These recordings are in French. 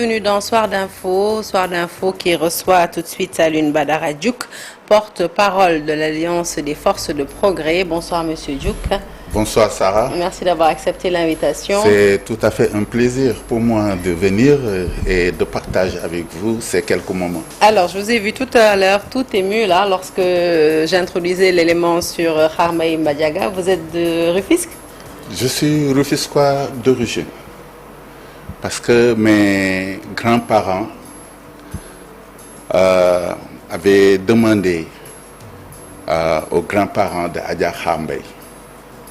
Bienvenue dans Soir d'Info qui reçoit tout de suite Alioune Badara Diouk, porte-parole de l'Alliance des forces de progrès. Bonsoir Monsieur Diouk. Bonsoir Sarah. Merci d'avoir accepté l'invitation. C'est tout à fait un plaisir pour moi de venir et de partager avec vous ces quelques moments. Alors, je vous ai vu tout à l'heure tout ému là lorsque j'introduisais l'élément sur Harmaï Mbadiaga. Vous êtes de Rufisque? Je suis rufisquois d'origine parce que mes grands-parents avaient demandé aux grands-parents de Adja Harmaï,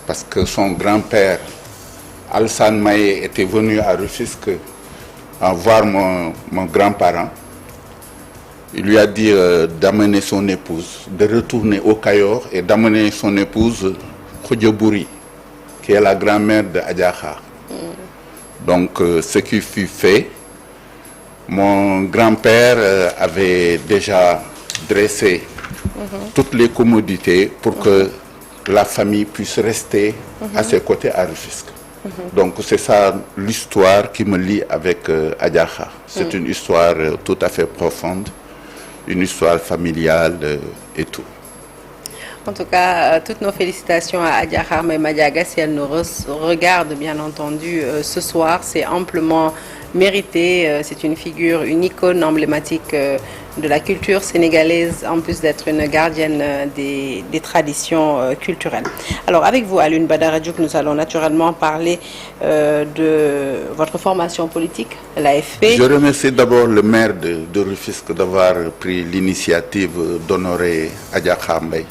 parce que son grand-père, Alsan Maé, était venu à Rufisque voir mon grand-parent. Il lui a dit d'amener son épouse, de retourner au Cayor et d'amener son épouse Khoudiabouri, qui est la grand-mère de Adja Khar. Donc, ce qui fut fait, mon grand-père avait déjà dressé toutes les commodités pour que la famille puisse rester à ses côtés à Rufisque. Donc c'est ça l'histoire qui me lie avec Adja Khar. C'est une histoire tout à fait profonde, une histoire familiale et tout. En tout cas, toutes nos félicitations à Adja Harmaï Mbadiaga. Si elle nous regarde, bien entendu, ce soir, c'est amplement mérité. C'est une figure, une icône emblématique de la culture sénégalaise, en plus d'être une gardienne des traditions culturelles. Alors, avec vous, Alioune Badara Diouk, nous allons naturellement parler de votre formation politique, l'AFP. Je remercie d'abord le maire de Rufisque d'avoir pris l'initiative d'honorer Adja Harmaï.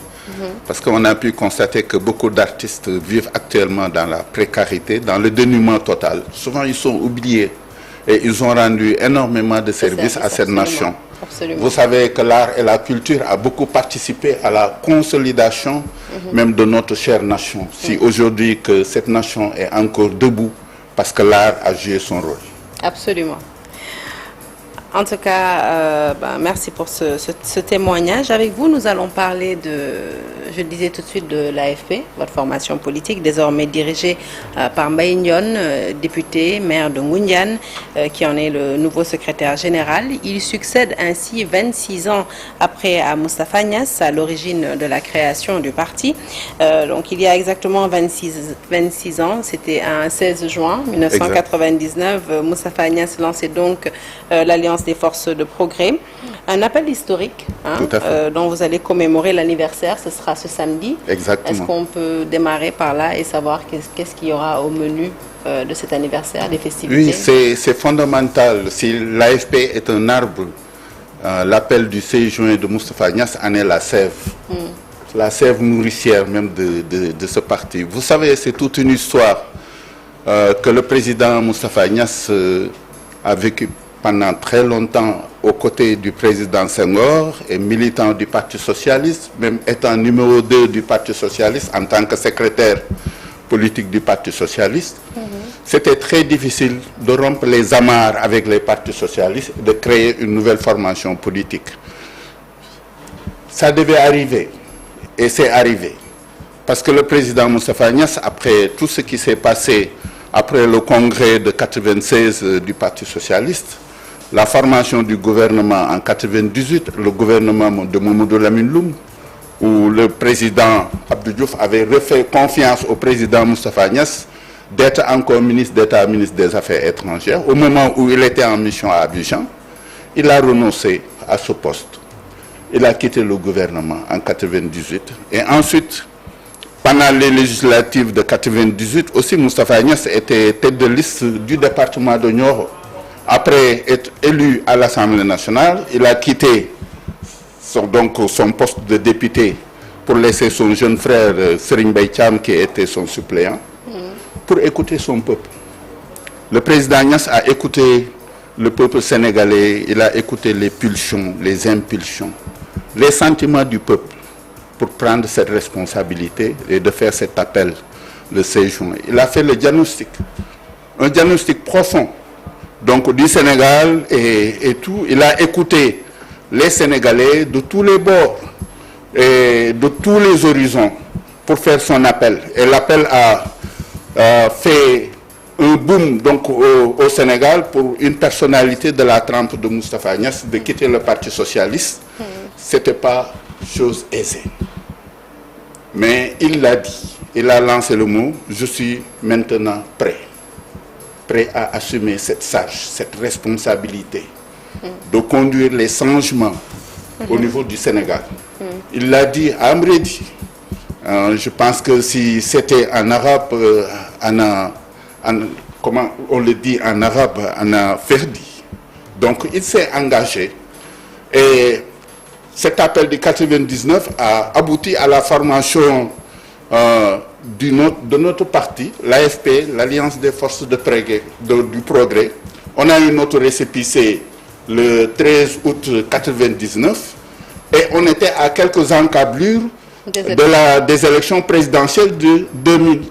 Parce qu'on a pu constater que beaucoup d'artistes vivent actuellement dans la précarité, dans le dénuement total. Souvent, ils sont oubliés et ils ont rendu énormément de services à cette nation. Absolument. Vous savez que l'art et la culture a beaucoup participé à la consolidation même de notre chère nation. Si aujourd'hui que cette nation est encore debout, parce que l'art a joué son rôle. Absolument. En tout cas, merci pour ce témoignage. Avec vous, nous allons parler je le disais tout de suite, de l'AFP, votre formation politique, désormais dirigée par Mbaye Ndione, député, maire de Ngoundiane, qui en est le nouveau secrétaire général. Il succède ainsi 26 ans après à Moustapha Niasse, à l'origine de la création du parti. Donc il y a exactement 26 ans, c'était un 16 juin 1999, Moustapha Niasse lançait donc l'Alliance des forces de progrès. Un appel historique dont vous allez commémorer l'anniversaire, ce sera ce samedi. Exactement. Est-ce qu'on peut démarrer par là et savoir qu'est-ce qu'il y aura au menu de cet anniversaire, des festivités? Oui, c'est fondamental. Si l'AFP est un arbre, l'appel du 16 juin de Moustapha Niasse en est la sève. La sève nourricière même de ce parti. Vous savez, c'est toute une histoire que le président Moustapha Niasse a vécu pendant très longtemps aux côtés du président Senghor et militant du Parti socialiste, même étant numéro 2 du Parti socialiste en tant que secrétaire politique du Parti socialiste. C'était très difficile de rompre les amarres avec les partis socialistes et de créer une nouvelle formation politique. Ça devait arriver et c'est arrivé. Parce que le président Moustapha Niasse, après tout ce qui s'est passé après le congrès de 96 du Parti socialiste, la formation du gouvernement en 98, le gouvernement de Mamadou Lamine Loum, où le président Abdou Diouf avait refait confiance au président Moustapha Niasse d'être encore ministre d'État, ministre des Affaires étrangères. Au moment où il était en mission à Abidjan, il a renoncé à ce poste. Il a quitté le gouvernement en 98. Et ensuite, pendant les législatives de 98, aussi Moustapha Niasse était tête de liste du département de Nioro. Après être élu à l'Assemblée nationale, il a quitté son poste de député pour laisser son jeune frère Serigne Mbaye Thiam, qui était son suppléant, pour écouter son peuple. Le président Niasse a écouté le peuple sénégalais, il a écouté les pulsions, les impulsions, les sentiments du peuple pour prendre cette responsabilité et de faire cet appel le 16 juin. Il a fait le diagnostic, un diagnostic profond. Donc du Sénégal et tout, il a écouté les Sénégalais de tous les bords et de tous les horizons pour faire son appel. Et l'appel a fait un boom donc, au Sénégal pour une personnalité de la trempe de Moustapha Niasse de quitter le Parti socialiste. Ce n'était pas chose aisée. Mais il l'a dit, il a lancé le mot « Je suis maintenant prêt à assumer cette charge, cette responsabilité de conduire les changements au niveau du Sénégal. » Il l'a dit à Amredi. Je pense que si c'était en arabe, comment on le dit en arabe, Anna Ferdi. Donc il s'est engagé et cet appel de 99 a abouti à la formation de notre parti, l'AFP, l'Alliance des forces du progrès. On a eu notre récépissé le 13 août 99 et on était à quelques encablures des élections présidentielles de 2000.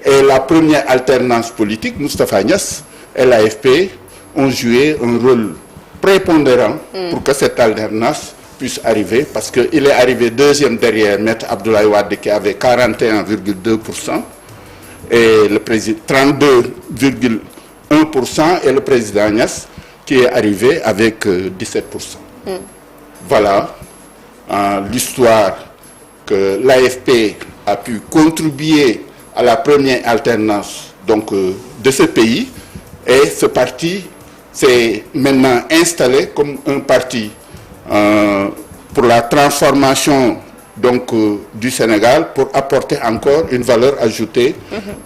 Et la première alternance politique, Moustapha Niasse et l'AFP ont joué un rôle prépondérant pour que cette alternance puisse arriver, parce qu'il est arrivé deuxième derrière Maître Abdoulaye Wade qui avait 41,2% et le président 32,1% et le président Niasse qui est arrivé avec 17%. Voilà l'histoire que l'AFP a pu contribuer à la première alternance donc, de ce pays, et ce parti s'est maintenant installé comme un parti pour la transformation donc, du Sénégal, pour apporter encore une valeur ajoutée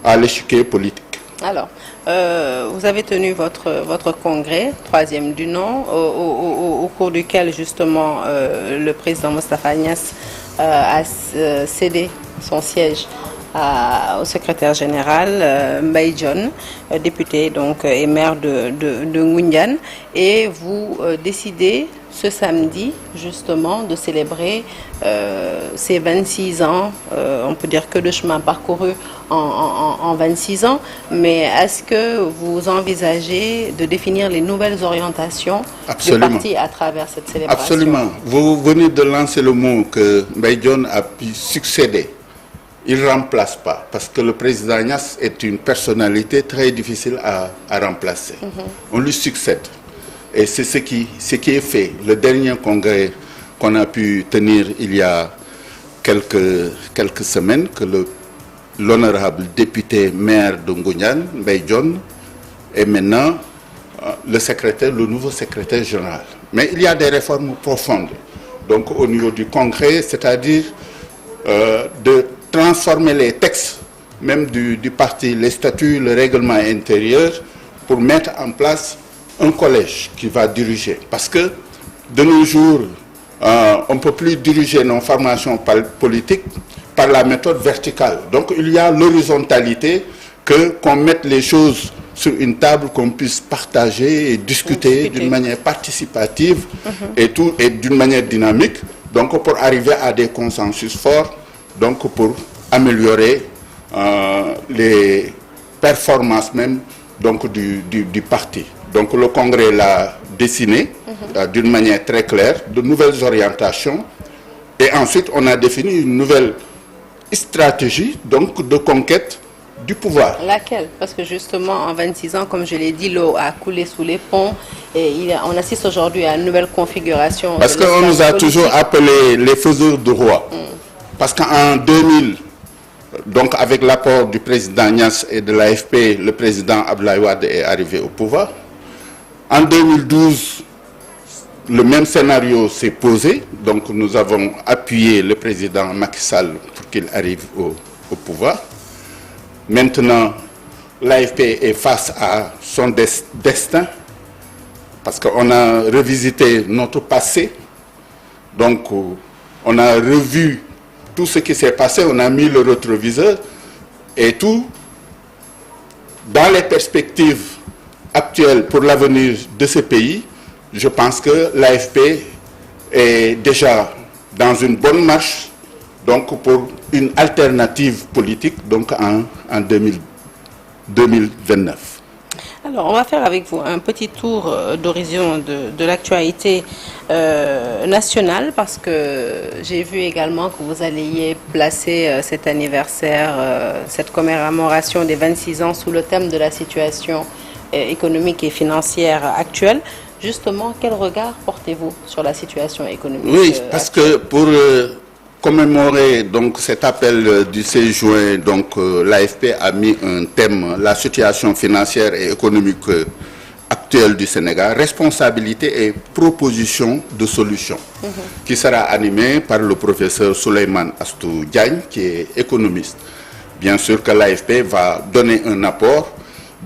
à l'échiquier politique. Alors, vous avez tenu votre congrès, troisième du nom, au cours duquel justement le président Moustapha Niasse a cédé son siège au secrétaire général Mbaye Dione, député donc, et maire de Ngoundiane, et vous décidez ce samedi justement de célébrer ces 26 ans, on peut dire que de chemin parcouru en 26 ans, mais est-ce que vous envisagez de définir les nouvelles orientations du parti à travers cette célébration? Absolument. Vous venez de lancer le mot que Mbaye Dione a pu succéder. Il ne remplace pas, parce que le président Niasse est une personnalité très difficile à remplacer. On lui succède. Et c'est ce qui est fait. Le dernier congrès qu'on a pu tenir il y a quelques semaines, que l'honorable député maire de Ngoundiane, Mbaye Dione, est maintenant le nouveau secrétaire général. Mais il y a des réformes profondes. Donc au niveau du congrès, c'est-à-dire de transformer les textes, même du parti, les statuts, le règlement intérieur, pour mettre en place un collège qui va diriger. Parce que de nos jours, on ne peut plus diriger nos formations politiques par la méthode verticale. Donc il y a l'horizontalité, qu'on mette les choses sur une table, qu'on puisse partager et discuter d'une manière participative et d'une manière dynamique, donc pour arriver à des consensus forts, donc pour améliorer les performances même donc, du parti. Donc le Congrès l'a dessiné d'une manière très claire, de nouvelles orientations, et ensuite on a défini une nouvelle stratégie donc, de conquête du pouvoir. Laquelle? Parce que justement en 26 ans, comme je l'ai dit, l'eau a coulé sous les ponts et on assiste aujourd'hui à une nouvelle configuration. Parce qu'on nous a toujours appelés les faiseurs de rois. Parce qu'en 2000, donc avec l'apport du président Niasse et de l'AFP, le président Abdoulaye Wade est arrivé au pouvoir. En 2012, le même scénario s'est posé. Donc nous avons appuyé le président Macky Sall pour qu'il arrive au pouvoir. Maintenant, l'AFP est face à son destin parce qu'on a revisité notre passé. Donc on a revu tout ce qui s'est passé, on a mis le rétroviseur et tout dans les perspectives actuelles pour l'avenir de ce pays. Je pense que l'AFP est déjà dans une bonne marche donc pour une alternative politique donc en 2029. Alors, on va faire avec vous un petit tour d'horizon de l'actualité nationale parce que j'ai vu également que vous alliez placer cet anniversaire, cette commémoration des 26 ans sous le thème de la situation économique et financière actuelle. Justement, quel regard portez-vous sur la situation économique Oui, parce que pour commémorer donc cet appel du 16 juin, donc l'AFP a mis un thème, la situation financière et économique actuelle du Sénégal, responsabilité et proposition de solutions, qui sera animé par le professeur Souleymane Astou Diagne, qui est économiste. Bien sûr que l'AFP va donner un apport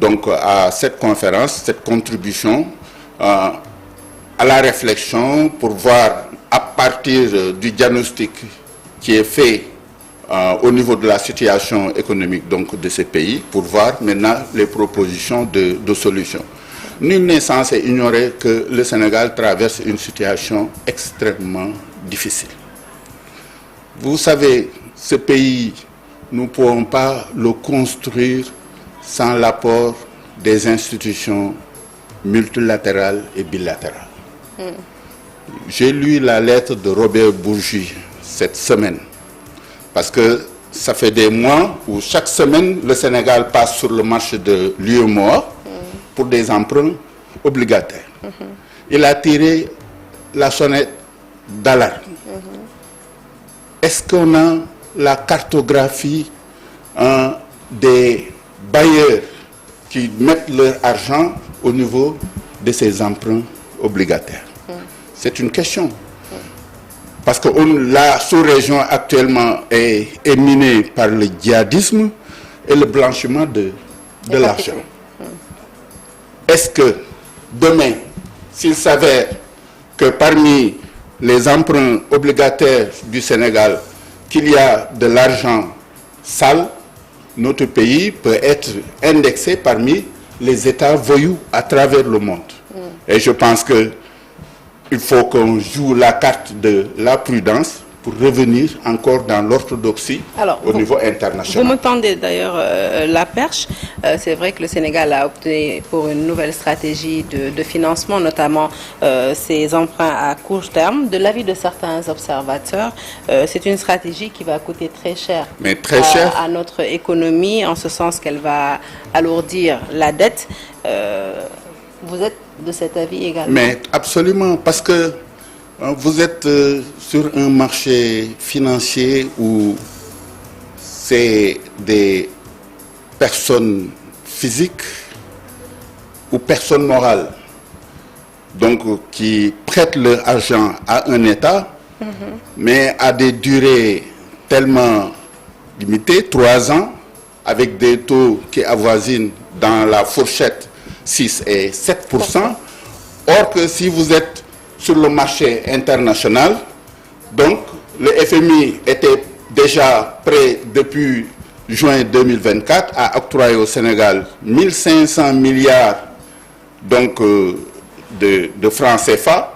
donc à cette conférence, cette contribution à la réflexion pour voir à partir du diagnostic qui est fait au niveau de la situation économique donc, de ces pays, pour voir maintenant les propositions de solutions. Nul n'est censé ignorer que le Sénégal traverse une situation extrêmement difficile. Vous savez, ce pays, nous ne pourrons pas le construire sans l'apport des institutions multilatérales et bilatérales. J'ai lu la lettre de Robert Bourgi cette semaine, parce que ça fait des mois où chaque semaine le Sénégal passe sur le marché de l'UEMOA pour des emprunts obligataires. Il a tiré la sonnette d'alarme. Est-ce qu'on a la cartographie des bailleurs qui mettent leur argent au niveau de ces emprunts obligataires? C'est une question. Parce que la sous-région actuellement est minée par le djihadisme et le blanchiment de l'argent. Est-ce que demain, s'il s'avère que parmi les emprunts obligataires du Sénégal, qu'il y a de l'argent sale, notre pays peut être indexé parmi les États voyous à travers le monde. Et je pense que il faut qu'on joue la carte de la prudence pour revenir encore dans l'orthodoxie au niveau international. Vous me tendez d'ailleurs la perche. C'est vrai que le Sénégal a opté pour une nouvelle stratégie de financement, notamment ses emprunts à court terme. De l'avis de certains observateurs, c'est une stratégie qui va coûter très cher, à notre économie, en ce sens qu'elle va alourdir la dette. Vous êtes de cet avis également? Mais absolument, parce que vous êtes sur un marché financier où c'est des personnes physiques ou personnes morales, donc qui prêtent leur argent à un État, mais à des durées tellement limitées, 3 ans, avec des taux qui avoisinent dans la fourchette 6 et 7%. Or que si vous êtes sur le marché international, donc le FMI était déjà prêt depuis juin 2024 à octroyer au Sénégal 1500 milliards donc, de francs CFA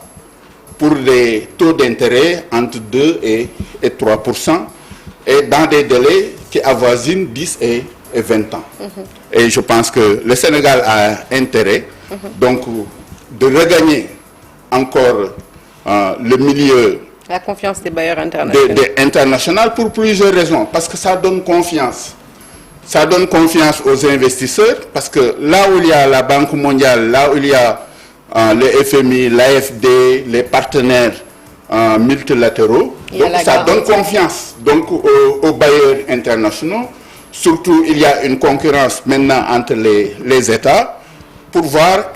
pour des taux d'intérêt entre 2 et 3%, et dans des délais qui avoisinent 10 et 20 ans. Et je pense que le Sénégal a intérêt donc, de regagner encore le milieu, la confiance des bailleurs internationaux. Pour plusieurs raisons. Parce que ça donne confiance. Ça donne confiance aux investisseurs, parce que là où il y a la Banque mondiale, là où il y a le FMI, l'AFD, les partenaires multilatéraux, donc ça donne confiance donc, aux bailleurs internationaux. Surtout, il y a une concurrence maintenant entre les États pour voir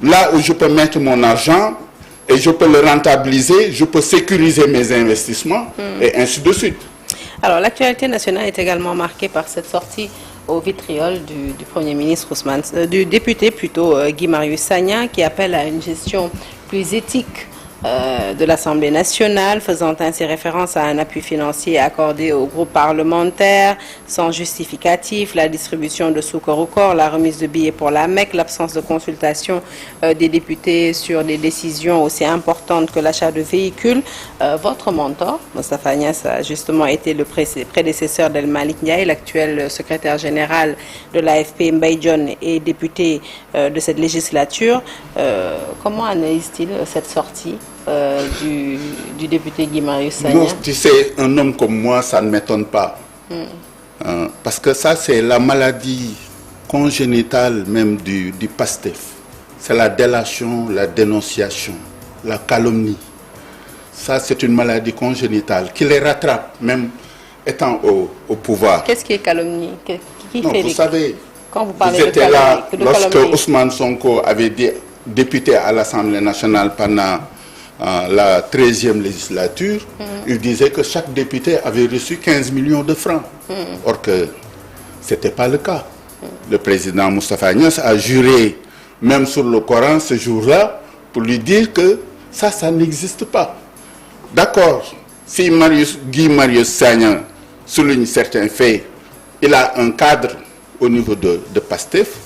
là où je peux mettre mon argent et je peux le rentabiliser, je peux sécuriser mes investissements et ainsi de suite. Alors, l'actualité nationale est également marquée par cette sortie au vitriol du Premier ministre du député plutôt Guy Marius Sagna, qui appelle à une gestion plus éthique de l'Assemblée nationale, faisant ainsi référence à un appui financier accordé aux groupes parlementaires sans justificatif, la distribution de soukor au corps, la remise de billets pour la Mecque, l'absence de consultation des députés sur des décisions aussi importantes que l'achat de véhicules. Votre mentor, Moustapha Niasse, a justement été le prédécesseur d'El Malick Ndiaye, l'actuel secrétaire général de l'AFP, Mbaye Dione, et député de cette législature. Comment analyse-t-il cette sortie du député Guy Marius Sagna? Non, tu sais, un homme comme moi, ça ne m'étonne pas. Parce que ça, c'est la maladie congénitale même du PASTEF. C'est la délation, la dénonciation, la calomnie. Ça, c'est une maladie congénitale qui les rattrape, même étant au pouvoir. Qu'est-ce qui est calomnie? Vous savez, quand vous parlez vous étiez là lorsque Ousmane Sonko avait été député à l'Assemblée nationale pendant la 13e législature. Il disait que chaque député avait reçu 15 millions de francs. Or que ce n'était pas le cas. Le président Moustapha Niasse a juré, même sur le Coran ce jour-là, pour lui dire que ça n'existe pas. D'accord, si Guy Marius Sagna souligne certains faits, il a un cadre au niveau de PASTEF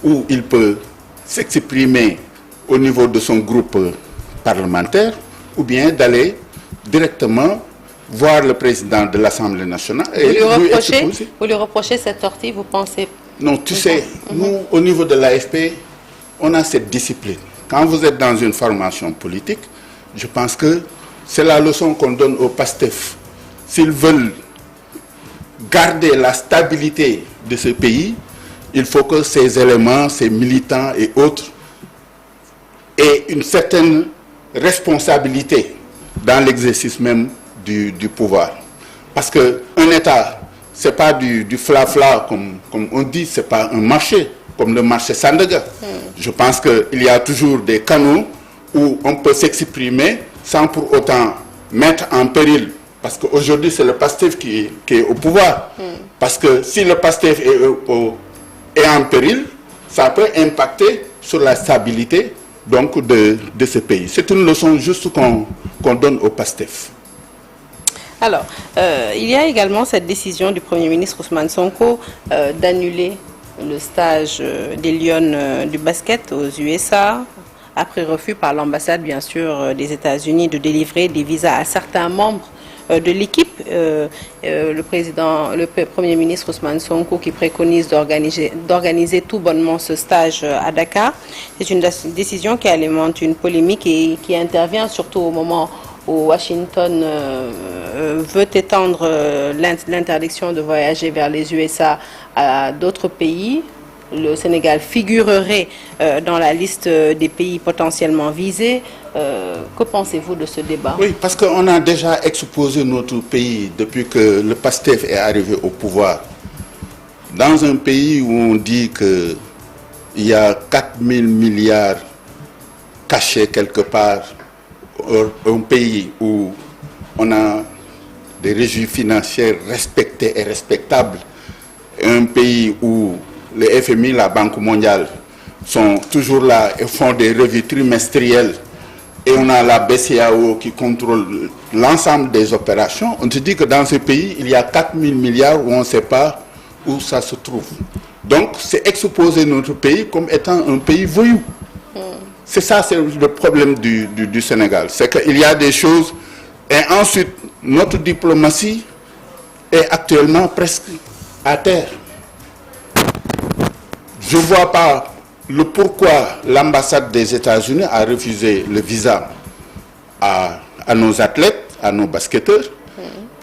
où il peut s'exprimer au niveau de son groupe parlementaire ou bien d'aller directement voir le président de l'Assemblée nationale. Vous lui reprochez cette sortie, vous pensez? Non, tu sais, nous, au niveau de l'AFP, on a cette discipline. Quand vous êtes dans une formation politique, je pense que c'est la leçon qu'on donne au PASTEF. S'ils veulent garder la stabilité de ce pays, il faut que ces éléments, ces militants et autres aient une certaine responsabilité dans l'exercice même du pouvoir. Parce qu'un État, ce n'est pas du fla-fla, comme on dit, ce n'est pas un marché, comme le marché Sandaga. Je pense qu'il y a toujours des canaux où on peut s'exprimer sans pour autant mettre en péril. Parce qu'aujourd'hui, c'est le PASTEF qui est au pouvoir. Parce que si le PASTEF est en péril, ça peut impacter sur la stabilité donc, de ce pays. C'est une leçon juste qu'on donne au PASTEF. Alors, il y a également cette décision du Premier ministre Ousmane Sonko d'annuler le stage des Lions du basket aux USA, après refus par l'ambassade, bien sûr, des États-Unis de délivrer des visas à certains membres de l'équipe. Le Premier ministre Ousmane Sonko qui préconise d'organiser tout bonnement ce stage à Dakar. C'est une décision qui alimente une polémique et qui intervient surtout au moment où Washington veut étendre l'interdiction de voyager vers les USA à d'autres pays. Le Sénégal figurerait dans la liste des pays potentiellement visés. Que pensez-vous de ce débat? Oui, parce qu'on a déjà exposé notre pays depuis que le PASTEF est arrivé au pouvoir. Dans un pays où on dit qu'il y a 4 000 milliards cachés quelque part, un pays où on a des régies financières respectées et respectables, un pays où le FMI, la Banque mondiale sont toujours là et font des revues trimestrielles, et on a la BCEAO qui contrôle l'ensemble des opérations, on te dit que dans ce pays, il y a 4 000 milliards où on ne sait pas où ça se trouve. Donc, c'est exposer notre pays comme étant un pays voyou. C'est ça, c'est le problème du Sénégal. C'est qu'il y a des choses, et ensuite, notre diplomatie est actuellement presque à terre. Je ne vois pas le pourquoi l'ambassade des États-Unis a refusé le visa à nos athlètes, à nos basketteurs.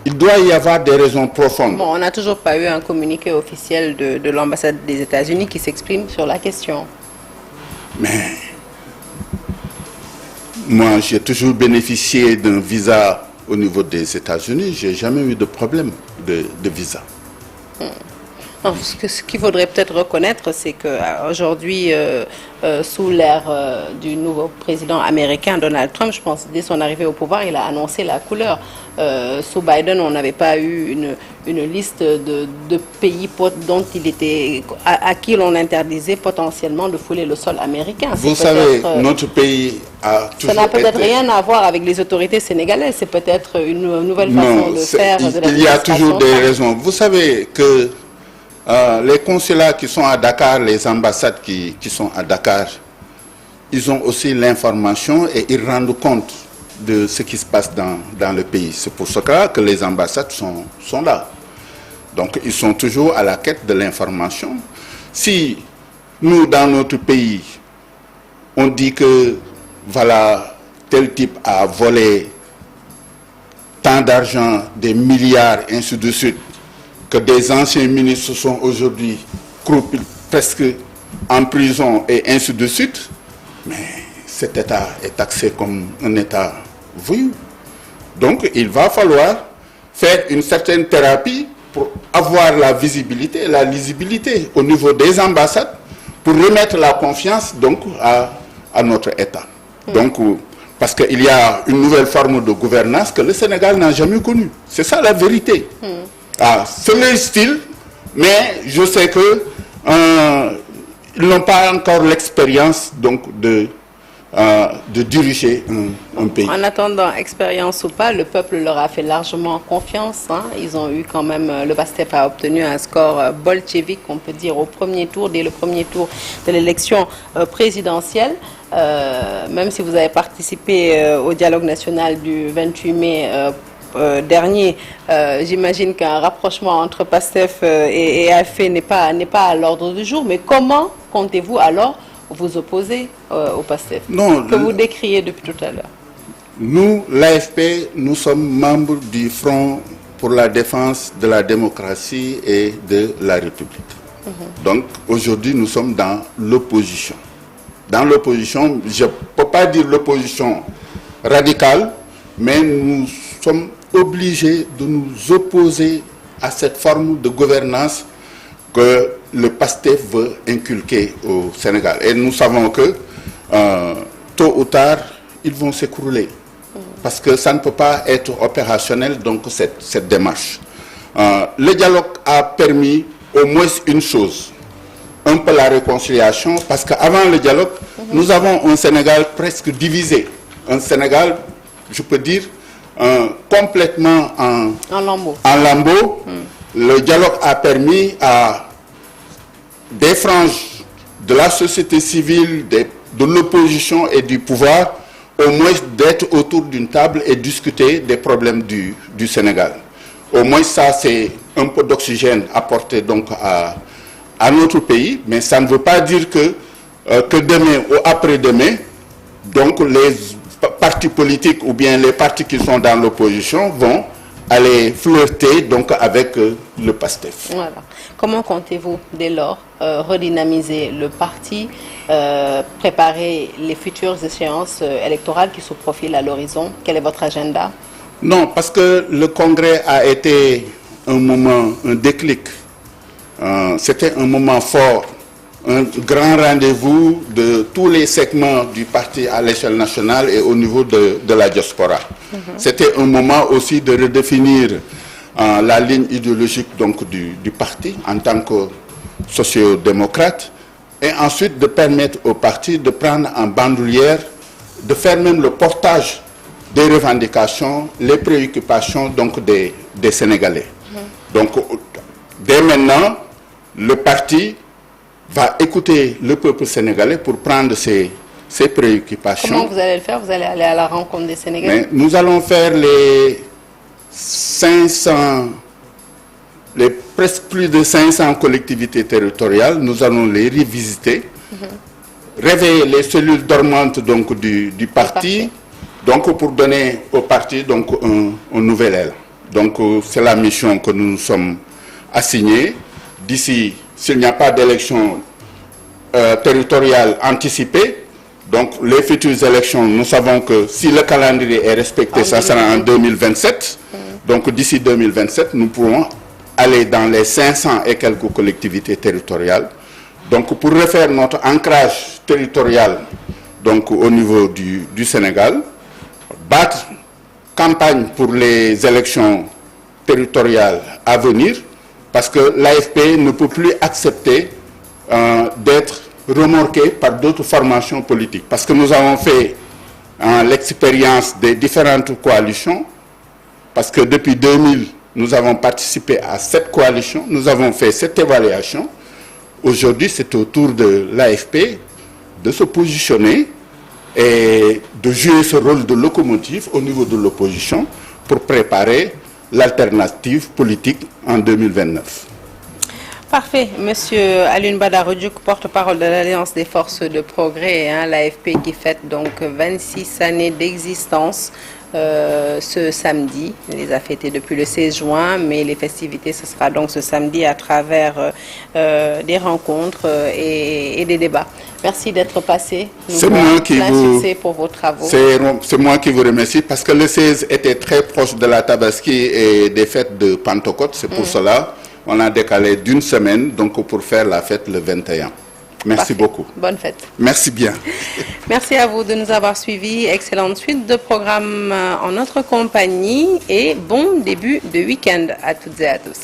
Il doit y avoir des raisons profondes. Bon, on n'a toujours pas eu un communiqué officiel de l'ambassade des États-Unis qui s'exprime sur la question. Mais moi, j'ai toujours bénéficié d'un visa au niveau des États-Unis. Je n'ai jamais eu de problème de visa. Non, ce qu'il faudrait peut-être reconnaître, c'est qu'aujourd'hui, sous l'ère du nouveau président américain, Donald Trump, je pense, dès son arrivée au pouvoir, il a annoncé la couleur. Sous Biden, on n'avait pas eu une liste de pays dont à qui l'on interdisait potentiellement de fouler le sol américain. Vous savez, notre pays a toujours Ça n'a peut-être été... rien à voir avec les autorités sénégalaises, c'est peut-être une nouvelle façon Non, de faire de il y a toujours des l'administration. raisons. Vous savez que les consulats qui sont à Dakar, les ambassades qui sont à Dakar, ils ont aussi l'information et ils rendent compte de ce qui se passe dans le pays. C'est pour cela que les ambassades sont là. Donc ils sont toujours à la quête de l'information. Si nous, dans notre pays, on dit que voilà, tel type a volé tant d'argent, des milliards, ainsi de suite, que des anciens ministres sont aujourd'hui croupis presque en prison et ainsi de suite, mais cet État est taxé comme un État voyou. Donc il va falloir faire une certaine thérapie pour avoir la visibilité et la lisibilité au niveau des ambassades pour remettre la confiance donc à notre État. Donc, parce qu'il y a une nouvelle forme de gouvernance que le Sénégal n'a jamais connue. C'est ça la vérité. C'est leur style, mais je sais que ils n'ont pas encore l'expérience donc de diriger un pays. En attendant, expérience ou pas, le peuple leur a fait largement confiance. Hein. Ils ont eu quand même, le PASTEF a obtenu un score bolchevique, on peut dire, au premier tour, dès le premier tour de l'élection présidentielle. Même si vous avez participé au dialogue national du 28 mai dernier, j'imagine qu'un rapprochement entre PASTEF et AFP n'est pas à l'ordre du jour. Mais comment comptez-vous alors vous opposer au PASTEF que vous décriez depuis tout à l'heure? Nous, l'AFP, nous sommes membres du Front pour la défense de la démocratie et de la République. Donc aujourd'hui, nous sommes dans l'opposition. Dans l'opposition, je ne peux pas dire l'opposition radicale, mais nous sommes obligés de nous opposer à cette forme de gouvernance que le PASTEF veut inculquer au Sénégal. Et nous savons que tôt ou tard, ils vont s'écrouler. Parce que ça ne peut pas être opérationnel, donc, cette démarche. Le dialogue a permis au moins une chose, un peu la réconciliation, parce qu'avant le dialogue, nous avons un Sénégal presque divisé. Un Sénégal, je peux dire, complètement en lambeaux. Le dialogue a permis à des franges de la société civile, de l'opposition et du pouvoir, au moins d'être autour d'une table et discuter des problèmes du Sénégal. Au moins ça, c'est un peu d'oxygène apporté donc à notre pays, mais ça ne veut pas dire que demain ou après-demain, donc les partis politiques ou bien les partis qui sont dans l'opposition vont aller flirter donc avec le PASTEF. Voilà. Comment comptez-vous dès lors redynamiser le parti, préparer les futures échéances électorales qui se profilent à l'horizon? Quel est votre agenda? Non, parce que le congrès a été un moment, un déclic. C'était un moment fort, un grand rendez-vous de tous les segments du parti à l'échelle nationale et au niveau de la diaspora. C'était un moment aussi de redéfinir la ligne idéologique donc, du parti en tant que sociodémocrate et ensuite de permettre au parti de prendre en bandoulière, de faire même le portage des revendications, les préoccupations donc, des Sénégalais. Donc, dès maintenant, le parti va écouter le peuple sénégalais pour prendre ses préoccupations. Comment vous allez le faire? Vous allez aller à la rencontre des Sénégalais? Mais nous allons faire les presque plus de 500 collectivités territoriales. Nous allons les revisiter, réveiller les cellules dormantes donc, du parti, donc, pour donner au parti donc, un nouvel élan. Donc c'est la mission que nous nous sommes assignés. D'ici, s'il n'y a pas d'élection territoriale anticipée, donc les futures élections, nous savons que si le calendrier est respecté, ça sera en 2027. Donc d'ici 2027, nous pourrons aller dans les 500 et quelques collectivités territoriales. Donc pour refaire notre ancrage territorial donc, au niveau du Sénégal, battre campagne pour les élections territoriales à venir, parce que l'AFP ne peut plus accepter d'être remorqué par d'autres formations politiques. Parce que nous avons fait l'expérience des différentes coalitions, parce que depuis 2000, nous avons participé à cette coalition, nous avons fait cette évaluation. Aujourd'hui, c'est au tour de l'AFP de se positionner et de jouer ce rôle de locomotive au niveau de l'opposition pour préparer l'alternative politique en 2029. Parfait. Monsieur Alioune Badara Diouk, porte-parole de l'Alliance des forces de progrès, l'AFP qui fête donc 26 années d'existence ce samedi. Il les a fêtées depuis le 16 juin, mais les festivités, ce sera donc ce samedi à travers des rencontres et des débats. Merci d'être passé. C'est moi qui succès pour vos travaux. C'est moi qui vous remercie parce que le 16 était très proche de la Tabaski et des fêtes de Pentecôte. C'est pour cela on a décalé d'une semaine donc pour faire la fête le 21. Merci beaucoup. Bonne fête. Merci bien. Merci à vous de nous avoir suivis. Excellente suite de programme en notre compagnie et bon début de week-end à toutes et à tous.